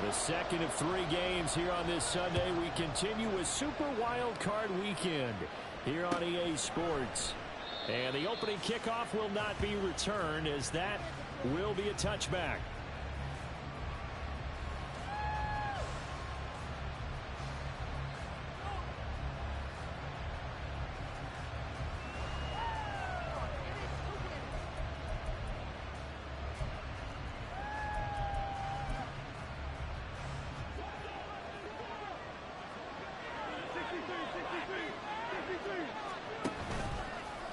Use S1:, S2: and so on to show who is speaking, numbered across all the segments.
S1: The second of 3 games here on this Sunday. We continue with Super Wild Card Weekend here on EA Sports. And the opening kickoff will not be returned, as that will be a touchback.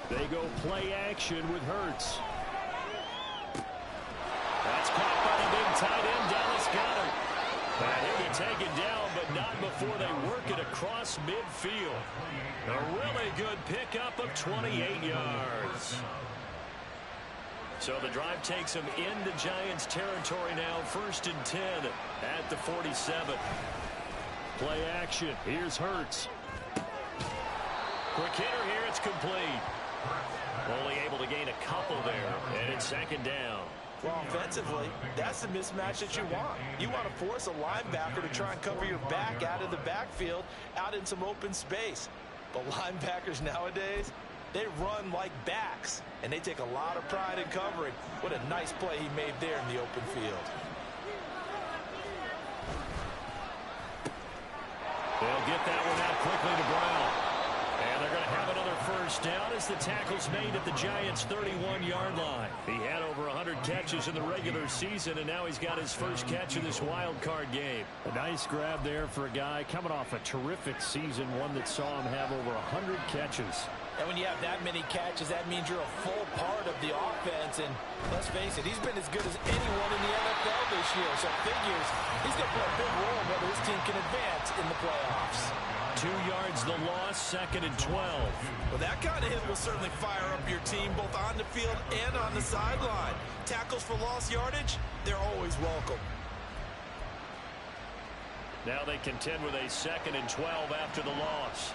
S1: They go play action with Hurts. That's caught by the big tight end. Dallas got him. And he'll be taken down, but not before they work it across midfield. A really good pickup of 28 yards. So the drive takes them into Giants territory now. 1st and 10 at the 47. Play action. Here's Hurts. Quick hitter here. It's complete. Only able to gain a couple there, and it's 2nd down.
S2: Well, offensively, that's the mismatch that you want. You want to force a linebacker to try and cover your back out of the backfield, out in some open space. But linebackers nowadays, they run like backs, and they take a lot of pride in covering. What a nice play he made there in the open field.
S1: They'll get that one out quickly to Brown. And they're going to have another 1st down as the tackle's made at the Giants' 31-yard line. He had over 100 catches in the regular season, and now he's got his first catch of this wild card game. A nice grab there for a guy coming off a terrific season, one that saw him have over 100 catches.
S2: And when you have that many catches, that means you're a full part of the offense. And let's face it, he's been as good as anyone in the NFL this year. So figures he's going to play a big role whether his team can advance in the playoffs.
S1: 2 yards the loss, 2nd and 12.
S2: Well, that kind of hit will certainly fire up your team both on the field and on the sideline. Tackles for lost yardage, they're always welcome.
S1: Now they contend with a 2nd and 12 after the loss.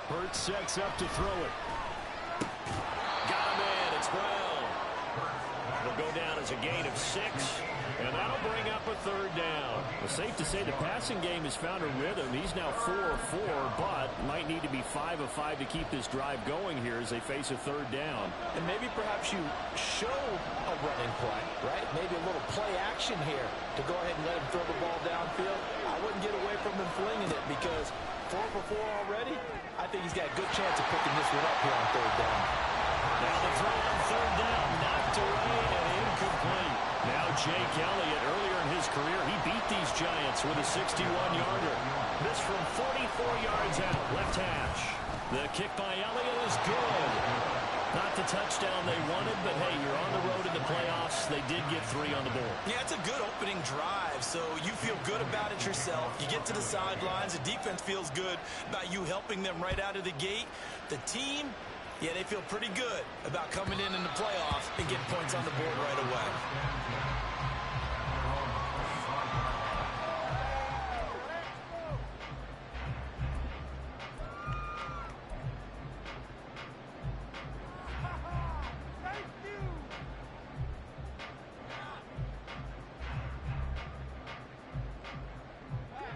S1: Hurts sets up to throw it. Got him in. It's Brown. It'll go down as a gain of 6, and that'll bring up a 3rd down. It's safe to say the passing game has found a rhythm. He's now 4 of 4, but might need to be 5 of 5 to keep this drive going here as they face a 3rd down.
S2: And maybe perhaps you show a running play, right? Maybe a little play action here to go ahead and let him throw the ball downfield. I wouldn't get away from him flinging it because 4 for 4 already. I think he's got a good chance of picking this one up here on 3rd down.
S1: Now the throw on 3rd down, knocked away and incomplete. Now Jake Elliott, earlier in his career, he beat these Giants with a 61-yarder. This from 44 yards out, left hash. The kick by Elliott is good. Not the touchdown they wanted, but hey, you're on the road in the playoffs. They did get 3 on the board.
S2: Yeah, it's a good opening drive, so you feel good about it yourself. You get to the sidelines, the defense feels good about you helping them right out of the gate. The team, yeah, they feel pretty good about coming in the playoffs and getting points on the board right away.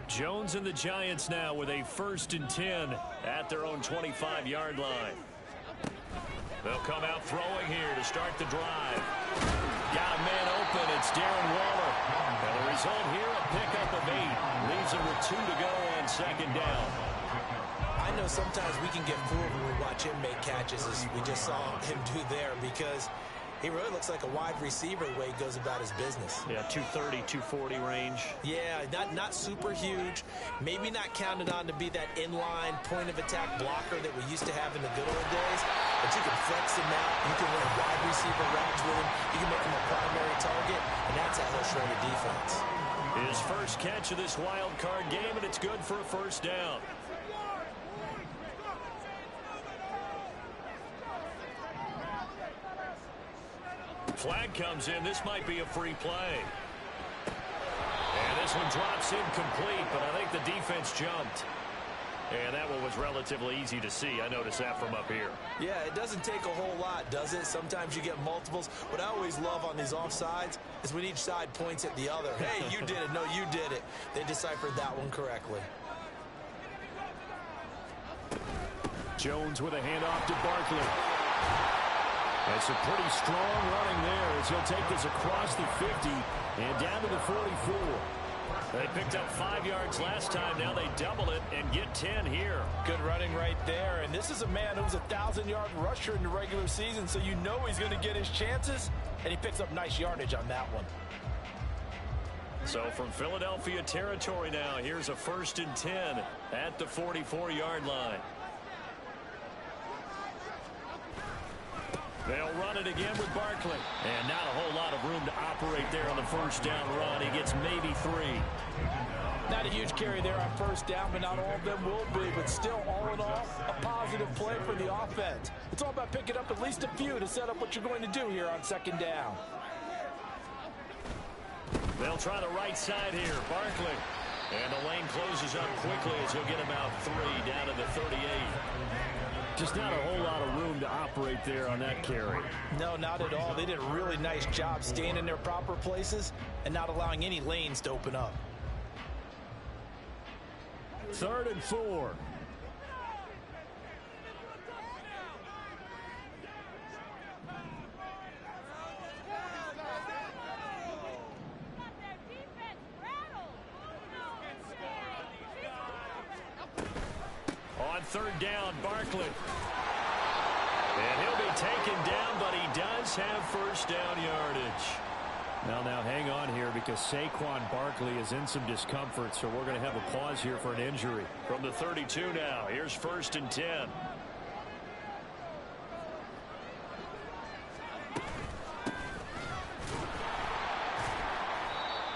S1: Jones and the Giants now with a 1st and 10 at their own 25-yard line. They'll come out throwing here to start the drive. Got a man open. It's Darren Waller. And the result here, a pickup of 8. Leaves him with 2 to go on 2nd down.
S2: I know sometimes we can get fooled when we watch him make catches, as we just saw him do there, because he really looks like a wide receiver the way he goes about his business.
S1: Yeah, 230, 240 range.
S2: Yeah, not super huge. Maybe not counted on to be that inline point-of-attack blocker that we used to have in the good old days. But you can flex him out. You can run wide receiver routes with him. You can make him a primary target, and that's how he'll shred a defense.
S1: His first catch of this wild card game, and it's good for a 1st down. Flag comes in. This might be a free play. And this one drops incomplete, but I think the defense jumped. And that one was relatively easy to see. I noticed that from up here.
S2: Yeah, it doesn't take a whole lot, does it? Sometimes you get multiples. What I always love on these offsides is when each side points at the other. Hey, you did it. No, you did it. They deciphered that one correctly.
S1: Jones with a handoff to Barkley. That's a pretty strong running there as he'll take this across the 50 and down to the 44. They picked up 5 yards last time. Now they double it and get 10 here.
S2: Good running right there. And this is a man who was a 1,000-yard rusher in the regular season, so you know he's going to get his chances. And he picks up nice yardage on that one.
S1: So from Philadelphia territory now, here's a 1st and 10 at the 44-yard line. They'll run it again with Barkley. And not a whole lot of room to operate there on the 1st down run. He gets maybe 3.
S2: Not a huge carry there on 1st down, but not all of them will be. But still, all in all, a positive play for the offense. It's all about picking up at least a few to set up what you're going to do here on 2nd down.
S1: They'll try the right side here. Barkley. And the lane closes up quickly as he'll get about 3 down to the 38. Just not a whole lot of room to operate there on that carry.
S2: No, not at all. They did a really nice job staying in their proper places and not allowing any lanes to open up.
S1: 3rd and 4. On 3rd down, Barkley. And he'll be taken down, but he does have 1st down yardage. Now hang on here because Saquon Barkley is in some discomfort, so we're going to have a pause here for an injury. From the 32 now, here's 1st and 10.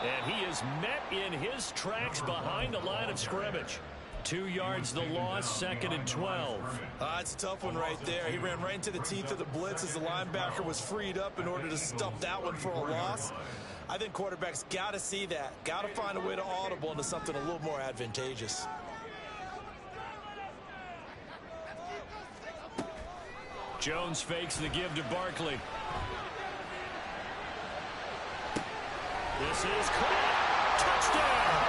S1: And he is met in his tracks behind the line of scrimmage. 2 yards the loss, 2nd and 12.
S2: It's a tough one right there. He ran right into the teeth of the blitz as the linebacker was freed up in order to stuff that one for a loss. I think quarterbacks got to see that. Got to find a way to audible into something a little more advantageous.
S1: Jones fakes the give to Barkley. This is caught. Touchdown!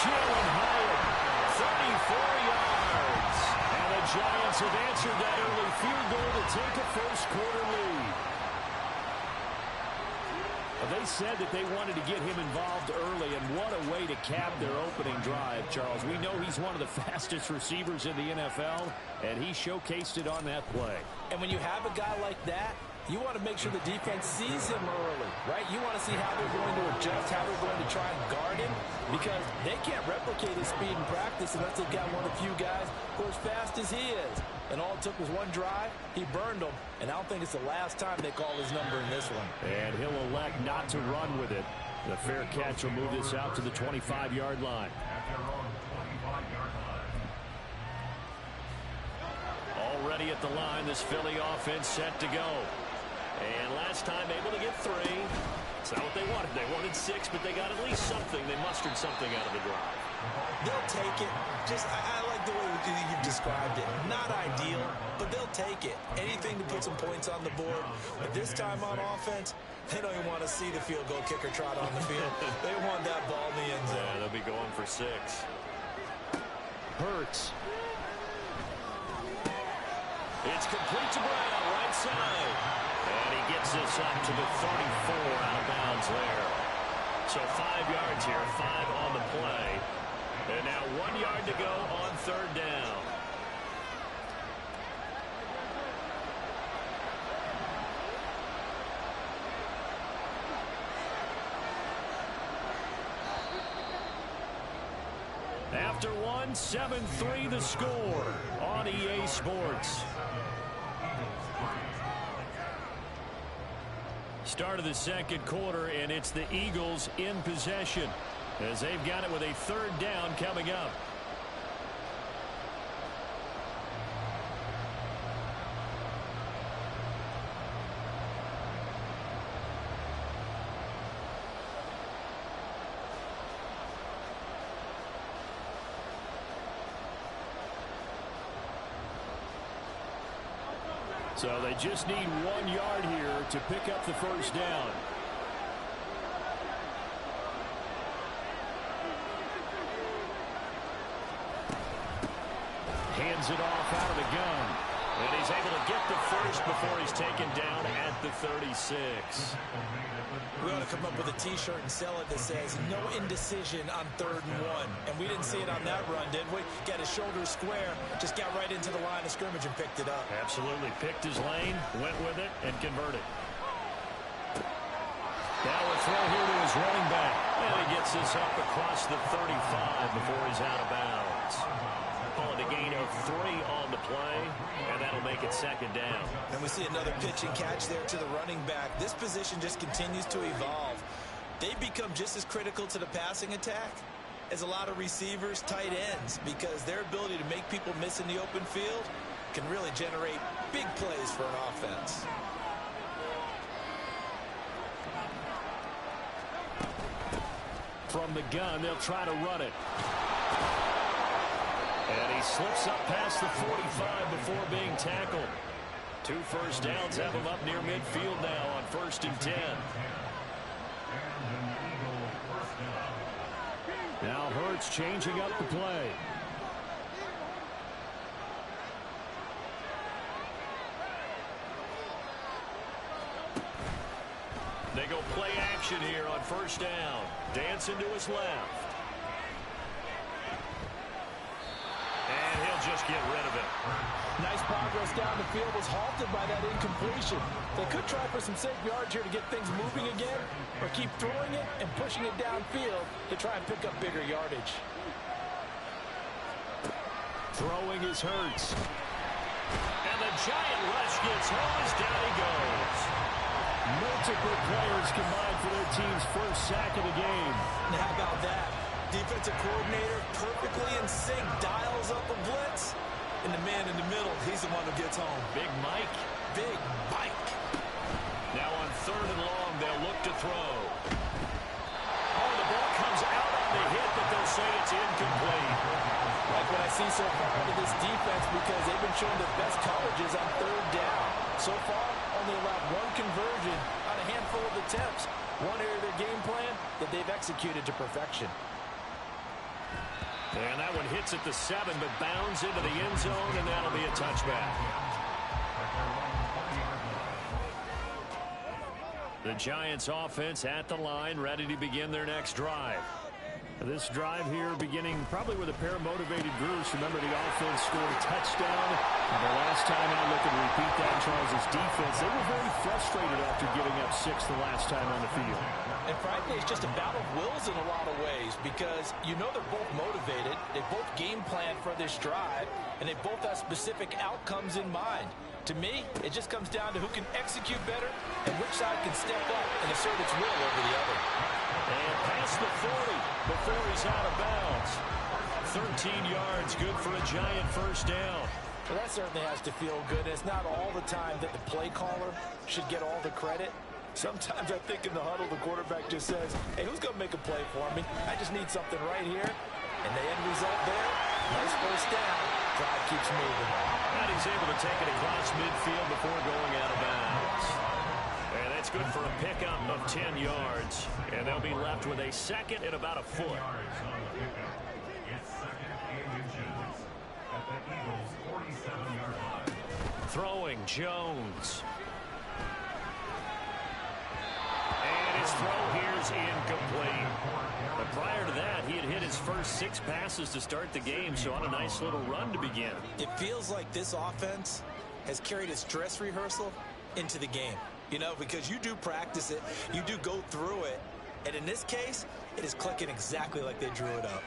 S1: Jalen Hyatt, 34 yards. And the Giants have answered that early field goal to take a 1st quarter lead. They said that they wanted to get him involved early, and what a way to cap their opening drive, Charles. We know he's one of the fastest receivers in the NFL, and he showcased it on that play.
S2: And when you have a guy like that, you want to make sure the defense sees him early, right? You want to see how they're going to adjust, how they're going to try and guard him, because they can't replicate his speed in practice unless they've got one of the few guys who are as fast as he is. And all it took was one drive. He burned them, and I don't think it's the last time they call his number in this one.
S1: And he'll elect not to run with it. The fair catch will move this out to the 25-yard line. Already at the line, this Philly offense set to go. And last time able to get 3. It's not what they wanted. They wanted 6, but they got at least something. They mustered something out of the drive.
S2: They'll take it. I like the way you've described it. Not ideal, but they'll take it. Anything to put some points on the board. But this time on offense, they don't even want to see the field goal kicker trot on the field. They want that ball in the end zone.
S1: Yeah, they'll be going for 6. Hurts. It's complete to Brown, right side. And he gets this up to the 34 out of bounds there. So 5 yards here, 5 on the play. And now 1 yard to go on 3rd down. After one, 7-3 the score on EA Sports. Start of the 2nd quarter, and it's the Eagles in possession as they've got it with a 3rd down coming up. So they just need 1 yard here to pick up the first down. Hands it off out of the gun. And he's able to get the first before he's taken down at the 36.
S2: We ought to come up with a T-shirt and sell it that says, no indecision on 3rd and 1. And we didn't see it on that run, did we? Got his shoulders square, just got right into the line of scrimmage and picked it up.
S1: Absolutely. Picked his lane, went with it, and converted. Now a throw here to his running back. And he gets this up across the 35 before he's out of bounds. Calling a gain of 3 on the play, and that'll make it 2nd down.
S2: And we see another pitch and catch there to the running back. This position just continues to evolve. They become just as critical to the passing attack as a lot of receivers, tight ends, because their ability to make people miss in the open field can really generate big plays for an offense.
S1: From the gun, they'll try to run it. And he slips up past the 45 before being tackled. 2 first downs have him up near midfield now on 1st and 10. Now Hurts changing up the play. They go play action here on 1st down. Dancing to his left. And he'll just get rid of it.
S2: Nice progress down the field, was halted by that incompletion. They could try for some safe yards here to get things moving again, or keep throwing it and pushing it downfield to try and pick up bigger yardage.
S1: Throwing is Hurts. And the giant rush gets home as down he goes. Multiple players combined for their team's first sack of the game.
S2: Now how about that? Defensive coordinator perfectly in sync, dials up a blitz, and the man in the middle, he's the one who gets home.
S1: Big Mike.
S2: Big Mike.
S1: Now on 3rd and long, they'll look to throw. Oh, the ball comes out on the hit, but they'll say it's incomplete.
S2: Like what I see so far out of this defense, because they've been showing their best coverages on 3rd down. So far, only allowed 1 conversion on a handful of attempts. One area of their game plan that they've executed to perfection.
S1: And that one hits at the 7, but bounds into the end zone, and that'll be a touchback. The Giants offense at the line, ready to begin their next drive. This drive here beginning probably with a pair of motivated groups. Remember, the offense scored a touchdown. And the last time out, looking to repeat that, Charles' defense, they were very frustrated after giving up 6 the last time on the field.
S2: And frankly, it's just a battle of wills in a lot of ways, because you know they're both motivated, they both game plan for this drive, and they both have specific outcomes in mind. To me, it just comes down to who can execute better and which side can step up and assert its will over the other.
S1: And past the 40 before he's out of bounds. 13 yards, good for a Giant first down.
S2: Well, that certainly has to feel good. It's not all the time that the play caller should get all the credit. Sometimes I think in the huddle, the quarterback just says, hey, who's going to make a play for me? I just need something right here. And the end result there, nice first down. Drive keeps moving.
S1: And he's able to take it across midfield before going out of bounds. And that's good for a pickup of 10 yards. And they'll be left with a 2nd and about a foot. Throwing, Jones. And his throw here is incomplete. But prior to that, he had hit his first 6 passes to start the game, so on a nice little run to begin.
S2: It feels like this offense has carried its dress rehearsal into the game. You know, because you do practice it, you do go through it, and in this case, it is clicking exactly like they drew it up.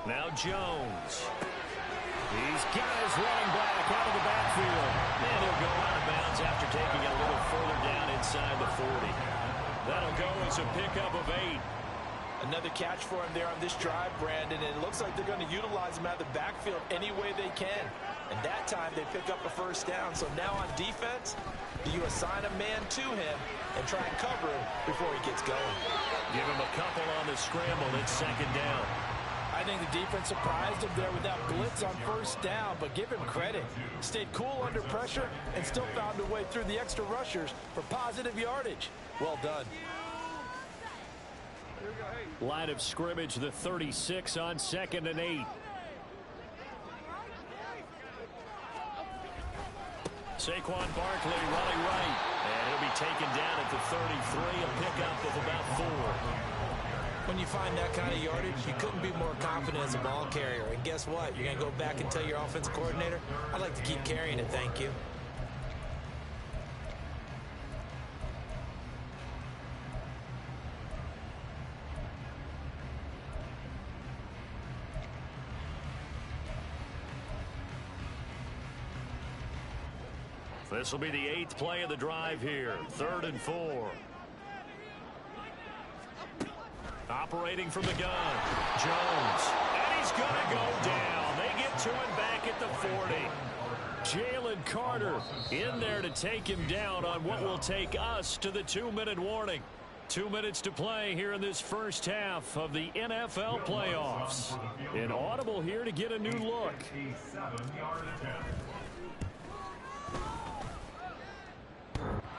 S1: Now Jones. He's got his running back out of the backfield. And he'll go out of bounds after taking it a little further down inside the 40. That'll go as a pickup of 8.
S2: Another catch for him there on this drive, Brandon, and it looks like they're going to utilize him out of the backfield any way they can. And that time they pick up a first down. So now on defense, do you assign a man to him and try and cover him before he gets going?
S1: Give him a couple on the scramble. It's 2nd down.
S2: I I think the defense surprised him there with that blitz on first down, but give him credit. Stayed cool under pressure and still found a way through the extra rushers for positive yardage. Well done.
S1: Line of scrimmage, the 36 on 2nd and 8. Saquon Barkley running right. And he'll be taken down at the 33, a pickup of about 4.
S2: When you find that kind of yardage, you couldn't be more confident as a ball carrier. And guess what? You're going to go back and tell your offensive coordinator, I'd like to keep carrying it, thank you.
S1: This will be the 8th play of the drive here. 3rd and 4. Operating from the gun. Jones. And he's going to go down. They get to him back at the 40. Jalen Carter in there to take him down on what will take us to the 2-minute warning. 2 minutes to play here in this first half of the NFL playoffs. An audible here to get a new look.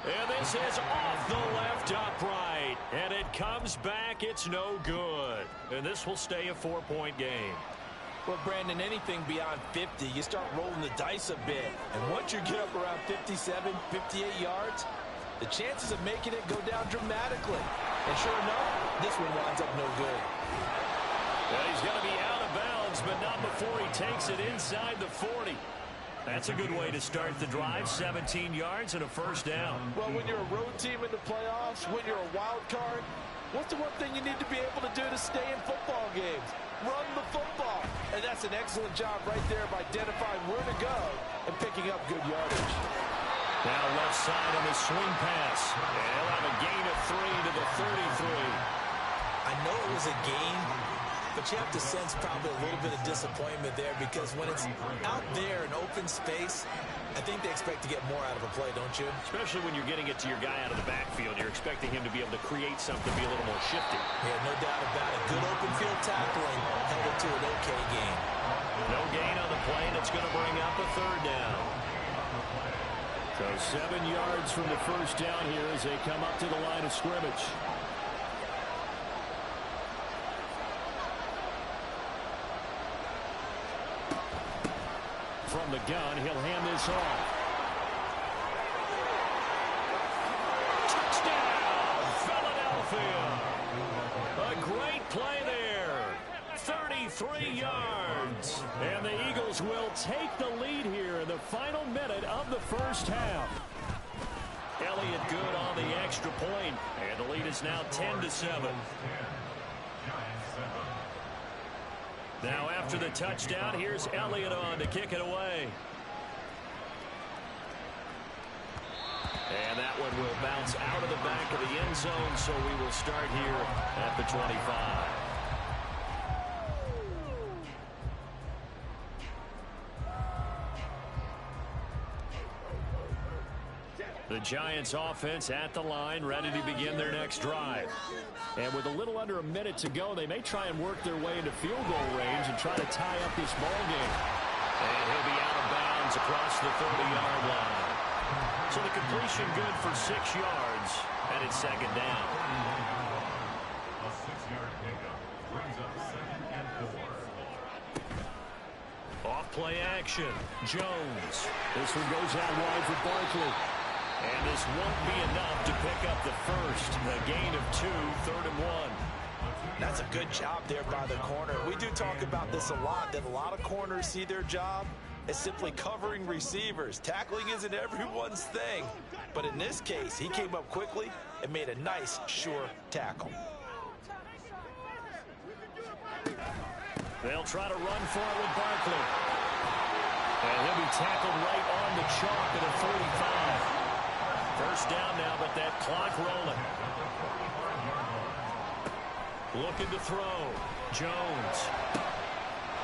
S1: And this is off the left upright. And it comes back. It's no good. And this will stay a 4-point game.
S2: Well, Brandon, anything beyond 50, you start rolling the dice a bit. And once you get up around 57, 58 yards, the chances of making it go down dramatically. And sure enough, this one winds up no good.
S1: Well, he's going to be out of bounds, but not before he takes it inside the 40. That's a good way to start the drive. 17 yards and a first down.
S2: Well, when you're a road team in the playoffs, when you're a wild card, what's the one thing you need to be able to do to stay in football games? Run the football. And that's an excellent job right there of identifying where to go and picking up good yardage.
S1: Now left side on the swing pass. And he'll have a gain of 3 to the 33.
S2: I know it was a gain, but you have to sense probably a little bit of disappointment there, because when it's out there in open space, I think they expect to get more out of a play, don't you?
S1: Especially when you're getting it to your guy out of the backfield. You're expecting him to be able to create something, be a little more shifty.
S2: Yeah, no doubt about it. Good open field tackling held it to an okay gain.
S1: No gain on the play, and it's going to bring up a 3rd down. So 7 yards from the first down here as they come up to the line of scrimmage. From the gun, he'll hand this off. Touchdown, Philadelphia. A great play there. 33 yards. And the Eagles will take the lead here in the final minute of the first half. Elliott good on the extra point. And the lead is now 10-7. Now after the touchdown, here's Elliott on to kick it away. And that one will bounce out of the back of the end zone, so we will start here at the 25. The Giants offense at the line, ready to begin their next drive. And with a little under a minute to go, they may try and work their way into field goal range and try to tie up this ball game. And he'll be out of bounds across the 30-yard line. So the completion good for 6 yards, and it's 2nd down.
S3: A 6-yard pickup brings up 2nd and 4.
S1: Off play action. Jones. This one goes out wide for Barkley. And this won't be enough to pick up the first. A gain of 2, 3rd and 1.
S2: That's a good job there by the corner. We do talk about this a lot, that a lot of corners see their job as simply covering receivers. Tackling isn't everyone's thing. But in this case, he came up quickly and made a nice, sure tackle.
S1: They'll try to run for it with Barkley. And he'll be tackled right on the chalk at a 45. First down now, but that clock rolling. Looking to throw. Jones.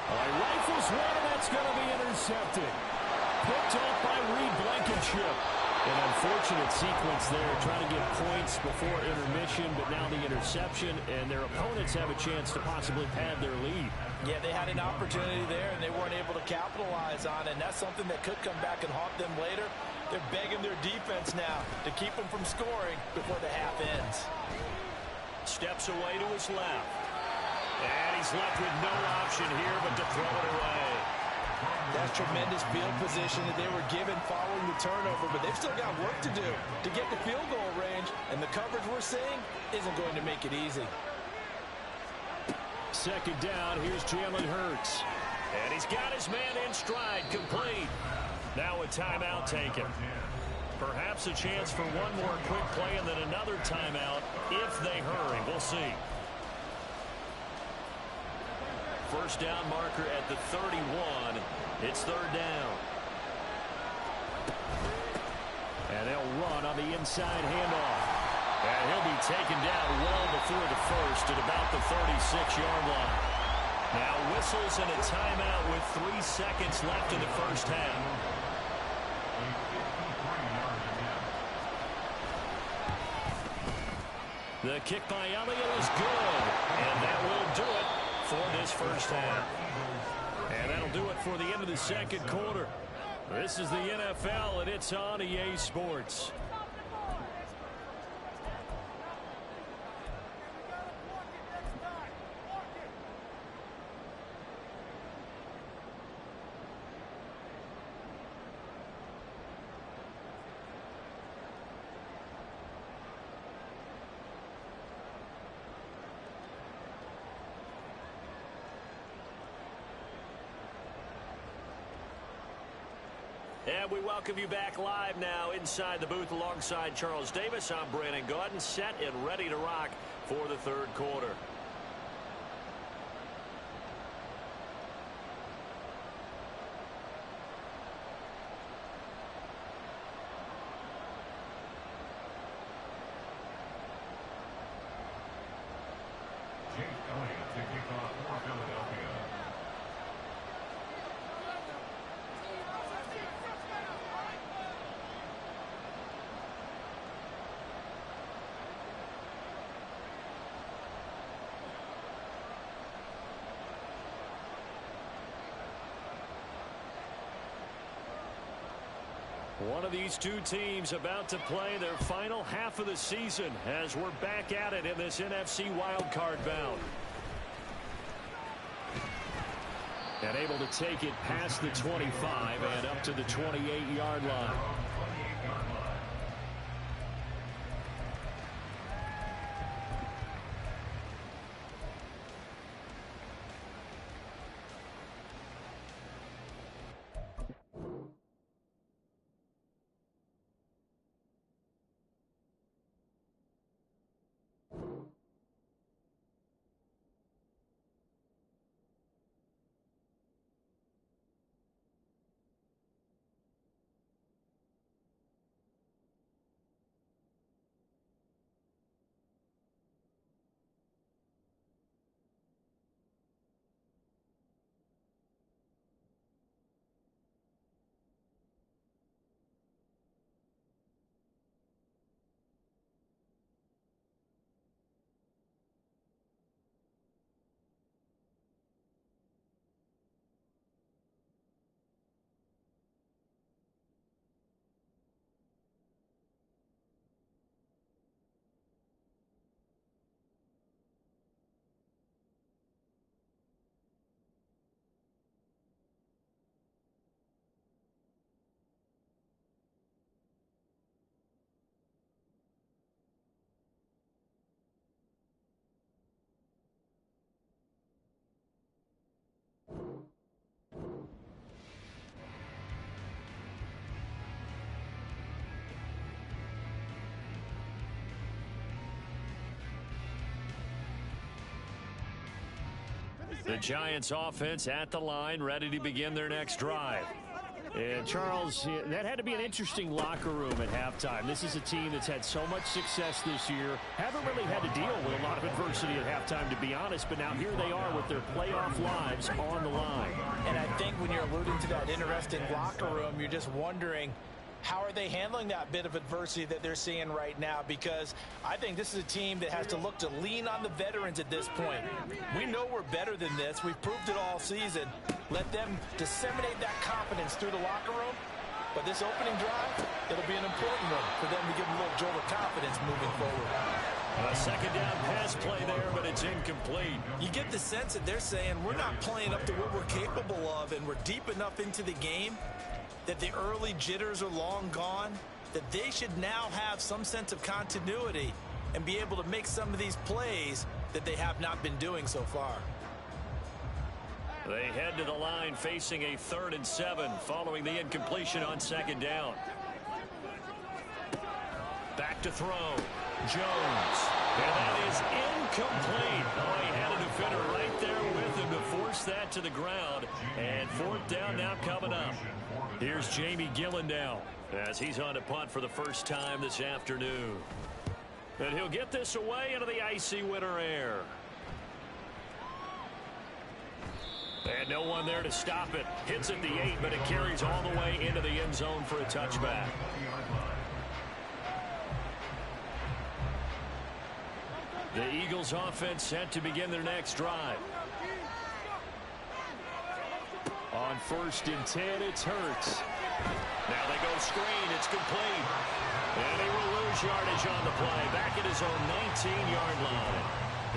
S1: He rifles one, and that's going to be intercepted. Picked off by Reed Blankenship. An unfortunate sequence there, trying to get points before intermission, but now the interception, and their opponents have a chance to possibly pad their lead.
S2: Yeah, they had an opportunity there, and they weren't able to capitalize on it, and that's something that could come back and haunt them later. They're begging their defense now to keep them from scoring before the half ends.
S1: Steps away to his left. And he's left with no option here but to throw it away.
S2: That's tremendous field position that they were given following the turnover, but they've still got work to do to get to field goal range, and the coverage we're seeing isn't going to make it easy.
S1: Second down, here's Jalen Hurts. And he's got his man in stride, complete. Now a timeout taken. Perhaps a chance for one more quick play and then another timeout if they hurry. We'll see. First down marker at the 31. It's third down. And they'll run on the inside handoff. And he'll be taken down well before the first at about the 36-yard line. Now whistles and a timeout with 3 seconds left in the first half. The kick by Elliott is good. And that will do it for this first half. And that'll do it for the end of the second quarter. This is the NFL, and it's on EA Sports. And we welcome you back live now inside the booth alongside Charles Davis. I'm Brandon Gaudin, set and ready to rock for the third quarter.
S3: James Elliott to kick off for Philadelphia.
S1: One of these two teams about to play their final half of the season as we're back at it in this NFC wildcard bout. And able to take it past the 25 and up to the 28-yard line. The Giants offense at the line, ready to begin their next drive. And Charles, that had to be an interesting locker room at halftime. This is a team that's had so much success this year. Haven't really had to deal with a lot of adversity at halftime, to be honest. But now here they are with their playoff lives on the line.
S2: And I think when you're alluding to that interesting locker room, you're just wondering How are they handling that bit of adversity that they're seeing right now? Because I think this is a team that has to look to lean on the veterans at this point. We know we're better than this. We've proved it all season. Let them disseminate that confidence through the locker room. But this opening drive, it'll be an important one for them to give them a little jolt of confidence moving forward.
S1: A second down pass play there, but it's incomplete.
S2: You get the sense that they're saying we're not playing up to what we're capable of, and we're deep enough into the game that the early jitters are long gone, that they should now have some sense of continuity and be able to make some of these plays that they have not been doing so far.
S1: They head to the line facing a 3rd and 7 following the incompletion on second down. Back to throw. Jones. And that is incomplete. Oh, he had a defender right there with him to force that to the ground. And 4th down now coming up. Here's Jamie Gillen now as he's on to punt for the first time this afternoon. And he'll get this away into the icy winter air. And no one there to stop it. Hits at the 8, but it carries all the way into the end zone for a touchback. The Eagles offense set to begin their next drive. On 1st and 10, it's Hurts. Now they go screen. It's complete. And he will lose yardage on the play. Back at his own 19-yard line.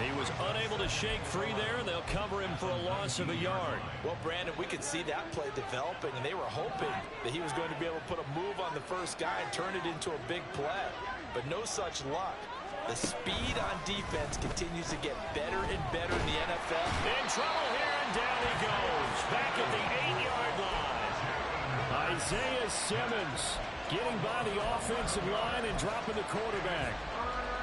S1: He was unable to shake free there, and they'll cover him for a loss of a yard.
S2: Well, Brandon, we could see that play developing, and they were hoping that he was going to be able to put a move on the first guy and turn it into a big play. But no such luck. The speed on defense continues to get better and better in the NFL.
S1: In trouble here, and down he goes. Back at the 8-yard line. Isaiah Simmons getting by the offensive line and dropping the quarterback.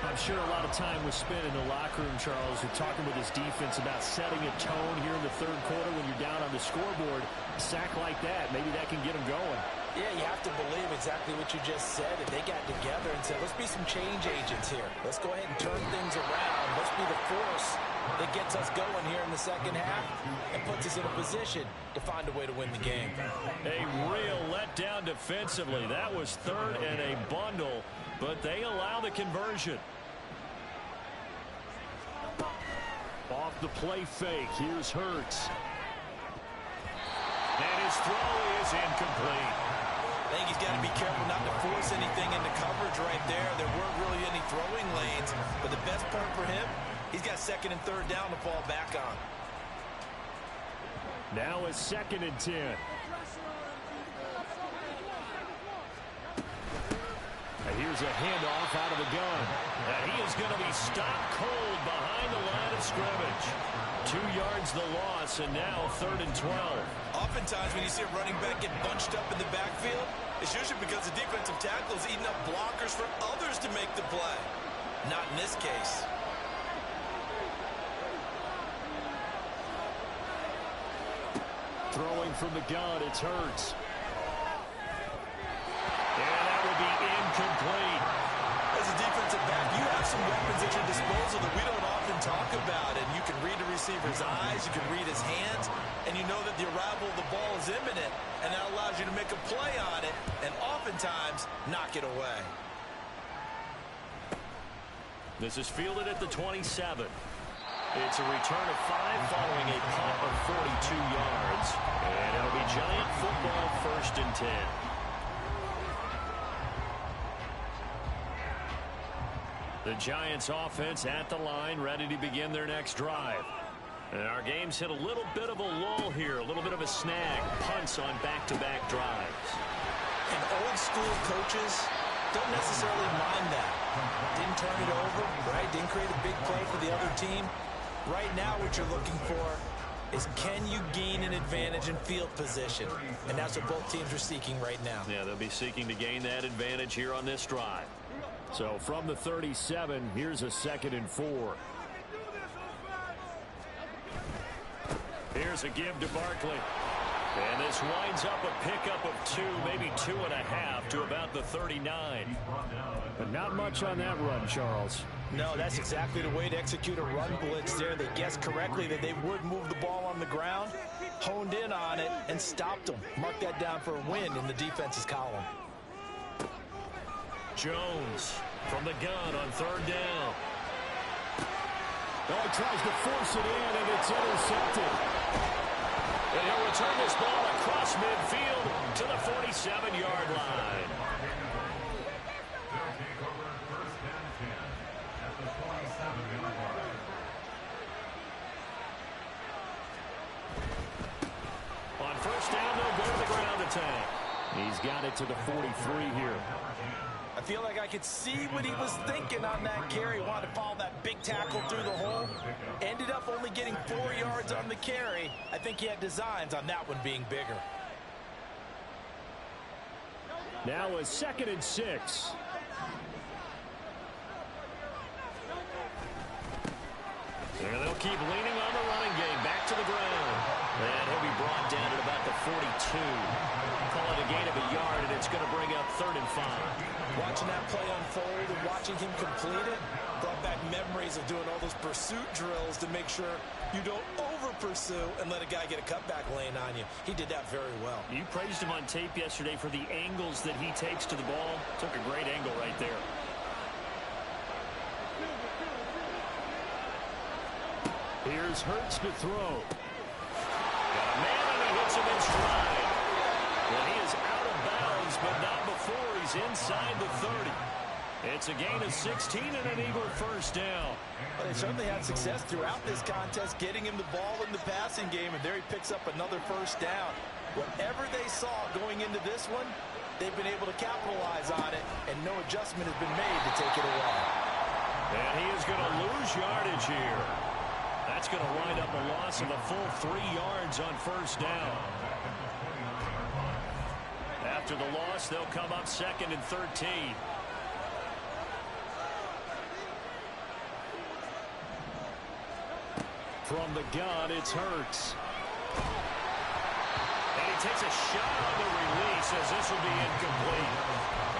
S1: I'm sure a lot of time was spent in the locker room, Charles, and talking with his defense about setting a tone here in the 3rd quarter when you're down on the scoreboard. A sack like that, maybe that can get him going.
S2: Yeah, you have to believe exactly what you just said. And they got together and said, let's be some change agents here. Let's go ahead and turn things around. Let's be the force that gets us going here in the second half and puts us in a position to find a way to win the game.
S1: A real letdown defensively. That was 3rd and a bundle, but they allow the conversion. Off the play fake. Here's Hurts. And his throw is incomplete.
S2: I think he's got to be careful not to force anything into coverage right there. There weren't really any throwing lanes, but the best part for him, he's got 2nd and 3rd down to fall back on.
S1: Now a 2nd and 10. And here's a handoff out of the gun. And he is going to be stopped cold behind the line of scrimmage. 2 yards the loss, and now 3rd and 12.
S2: Oftentimes when you see a running back get bunched up in the backfield, it's usually because the defensive tackle is eating up blockers for others to make the play. Not in this case.
S1: Throwing from the gun, it's Hurts. And that will be incomplete.
S2: As a defensive back, you have some weapons at your disposal that we don't often talk about. And you can read the receiver's eyes, you can read his hands, and you know that the arrival of the ball is imminent. And that allows you to make a play on it and oftentimes knock it away.
S1: This is fielded at the 27. It's a return of 5 following a punt of 42 yards. And it'll be Giant football, 1st and 10. The Giants offense at the line, ready to begin their next drive. And our game's hit a little bit of a lull here, a little bit of a snag. Punts on back-to-back drives.
S2: And old school coaches don't necessarily mind that. Didn't turn it over, right? Didn't create a big play for the other team. Right now what you're looking for is can you gain an advantage in field position? And that's what both teams are seeking right now.
S1: Yeah, they'll be seeking to gain that advantage here on this drive. So from the 37, here's a 2nd and 4. Here's a give to Barkley. And this winds up a pickup of 2, maybe 2.5 to about the 39. But not much on that run, Charles.
S2: No, that's exactly the way to execute a run blitz there. They guessed correctly that they would move the ball on the ground, honed in on it, and stopped them. Mark that down for a win in the defense's column.
S1: Jones from the gun on third down.
S4: Oh, he tries to force it in, and it's intercepted.
S1: And he'll return this ball across midfield to the 47-yard line. On first down, they'll go to the ground attack.
S4: He's got it to the 43 here.
S2: I feel like I could see what he was thinking on that carry. Wanted to follow that big tackle through the hole. Ended up only getting 4 yards on the carry. I think he had designs on that one being bigger.
S4: Now a 2nd and 6.
S1: And they'll keep leaning on the running game. Back to the ground. And he'll be brought down at about the 42. Call it a gain of a yard, and it's going to bring up 3rd and 5.
S2: Watching that play unfold and watching him complete it brought back memories of doing all those pursuit drills to make sure you don't over-pursue and let a guy get a cutback lane on you. He did that very well.
S1: You praised him on tape yesterday for the angles that he takes to the ball. Took a great angle right there.
S4: Here's Hurts to throw.
S1: Got a man, and he hits him in stride. Well, he is out of bounds, but not before he's inside the 30. It's a gain of 16 and an Eagle first down.
S2: Well, they certainly had success throughout this contest, getting him the ball in the passing game, and there he picks up another first down. Whatever they saw going into this one, they've been able to capitalize on it, and no adjustment has been made to take it away.
S1: And he is going to lose yardage here. That's going to wind up a loss of a full 3 yards on first down. After the loss, they'll come up 2nd and 13.
S4: From the gun, it's Hurts.
S1: And he takes a shot on the release as this will be incomplete.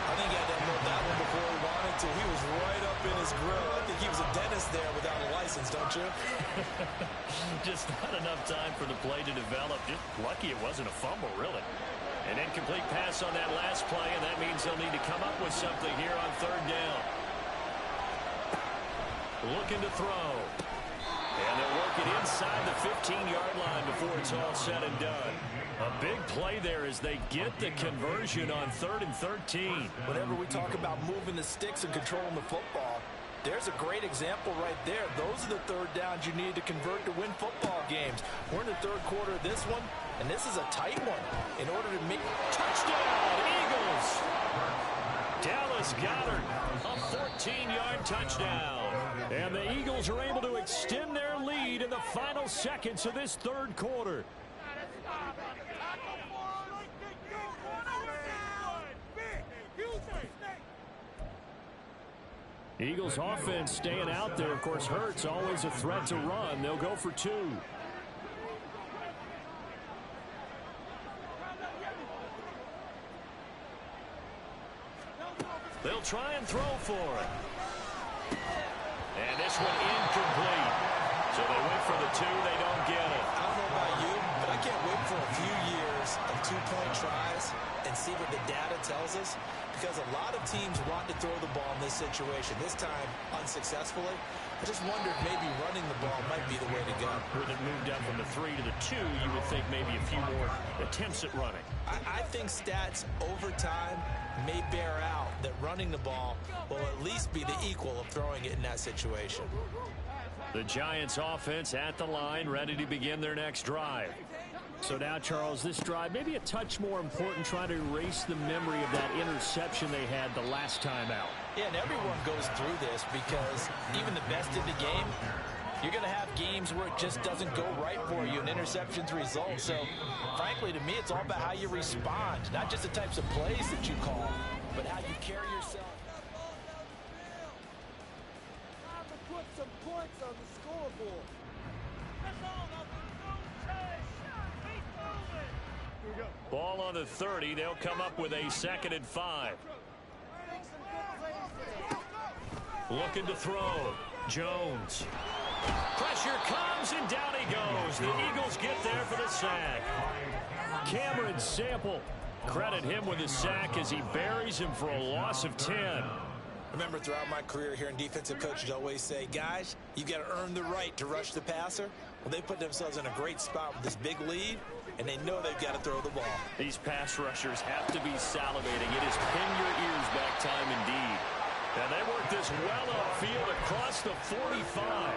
S2: I think he had to unload that one before he wanted to. He was right up in his grill. I think he was a dentist there without a license, don't you?
S1: Just not enough time for the play to develop. Just lucky it wasn't a fumble, really. An incomplete pass on that last play, and that means they'll need to come up with something here on third down. Looking to throw. And they'll work it inside the 15-yard line before it's all said and done. A big play there as they get the conversion on 3rd and 13.
S2: Whenever we talk about moving the sticks and controlling the football, there's a great example right there. Those are the third downs you need to convert to win football games. We're in the third quarter of this one, and this is a tight one. In order to make...
S1: Touchdown, Eagles! Dallas Goedert, a 14-yard touchdown.
S4: And the Eagles are able to extend their lead in the final seconds of this third quarter. Eagles offense staying out there. Of course, Hurts always a threat to run. They'll go for 2.
S1: They'll try and throw for it. And this one incomplete. So they went for the 2. They don't get it.
S2: I don't know about you, but I can't wait for a few years of 2-point tries and see what the data tells us, because a lot of teams want to throw the ball in this situation. This time, unsuccessfully. I just wondered maybe running the ball might be the way to go.
S1: With it moved up from the 3 to the 2, you would think maybe a few more attempts at running.
S2: I think stats over time may bear out that running the ball will at least be the equal of throwing it in that situation.
S1: The Giants offense at the line, ready to begin their next drive.
S4: So now, Charles, this drive maybe a touch more important, trying to erase the memory of that interception they had the last time out.
S2: Yeah, and everyone goes through this because even the best in the game, you're going to have games where it just doesn't go right for you and interceptions result. So, frankly, to me, it's all about how you respond, not just the types of plays that you call, but how you carry yourself.
S5: Time to put some points on the scoreboard.
S1: Ball on the 30. They'll come up with a 2nd and 5. Looking to throw. Jones. Pressure comes, and down he goes. The Eagles get there for the sack.
S4: Cameron Sample Credit him with a sack as he buries him for a loss of 10.
S2: Remember, throughout my career here in defensive coaches always say, guys, you got to earn the right to rush the passer. Well, they put themselves in a great spot with this big lead, and they know they've got to throw the ball.
S4: These pass rushers have to be salivating. It is pin your ears back time indeed. And they work this well upfield across the 45.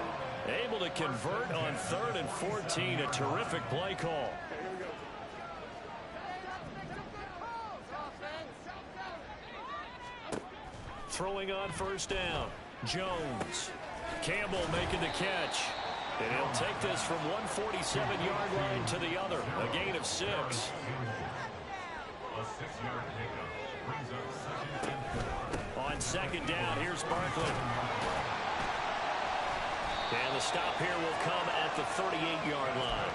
S4: Able to convert on 3rd and 14. A terrific play call. Throwing on 1st down. Jones. Campbell making the catch. And he'll take this from 147-yard line to the other. A gain of 6.
S3: A 6-yard pickup brings up 2nd and 4.
S4: On 2nd down, here's Barkley. And the stop here will come at the 38-yard line.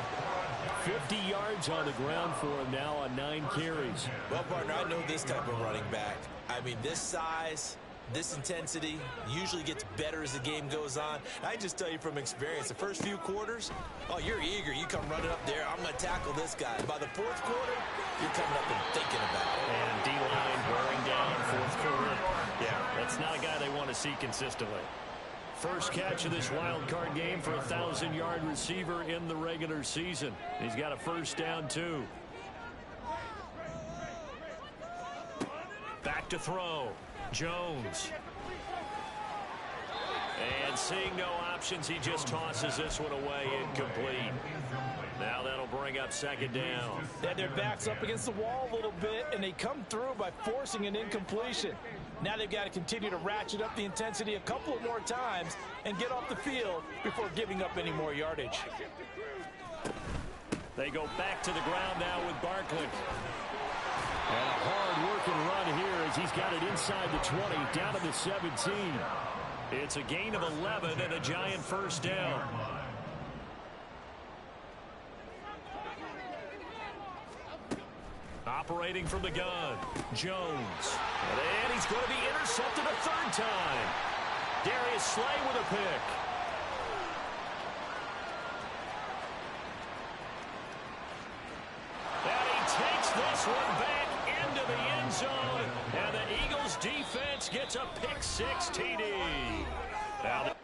S4: 50 yards on the ground for him now on 9 carries.
S2: Well, partner, I know this type of running back. I mean, this size, this intensity usually gets better as the game goes on. I just tell you from experience, the first few quarters, oh, you're eager. You come running up there. I'm going to tackle this guy. By the 4th quarter, you're coming up and thinking about it.
S4: And D-line wearing down 4th quarter. Yeah, that's not a guy they want to see consistently. First catch of this wild card game for a 1,000-yard receiver in the regular season. He's got a 1st down, too. Back to throw. Jones. And seeing no options, he just tosses this one away incomplete. Now that'll bring up 2nd down.
S6: They had their backs up against the wall a little bit, and they come through by forcing an incompletion. Now they've got to continue to ratchet up the intensity a couple of more times and get off the field before giving up any more yardage.
S4: They go back to the ground now with Barkley. And a hard-working run here as he's got it inside the 20, down to the 17. It's a gain of 11 and a giant 1st down. Operating from the gun, Jones. And he's going to be intercepted a 3rd time. Darius Slay with a pick. And he takes this one back into the end zone. And the Eagles defense gets a pick 6 TD. Now